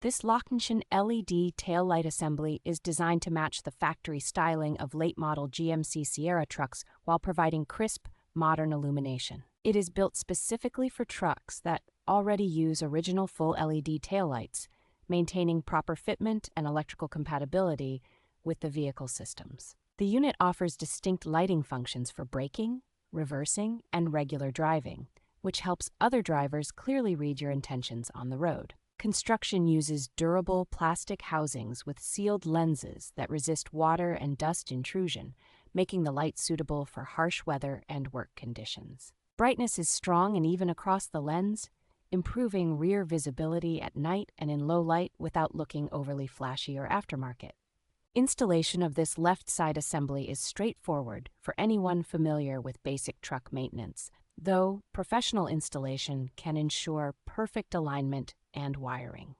This Lochnchn LED taillight assembly is designed to match the factory styling of late-model GMC Sierra trucks while providing crisp, modern illumination. It is built specifically for trucks that already use original full LED taillights, maintaining proper fitment and electrical compatibility with the vehicle systems. The unit offers distinct lighting functions for braking, reversing, and regular driving, which helps other drivers clearly read your intentions on the road. Construction uses durable plastic housings with sealed lenses that resist water and dust intrusion, making the light suitable for harsh weather and work conditions. Brightness is strong and even across the lens, improving rear visibility at night and in low light without looking overly flashy or aftermarket. Installation of this left side assembly is straightforward for anyone familiar with basic truck maintenance, though professional installation can ensure perfect alignment and wiring.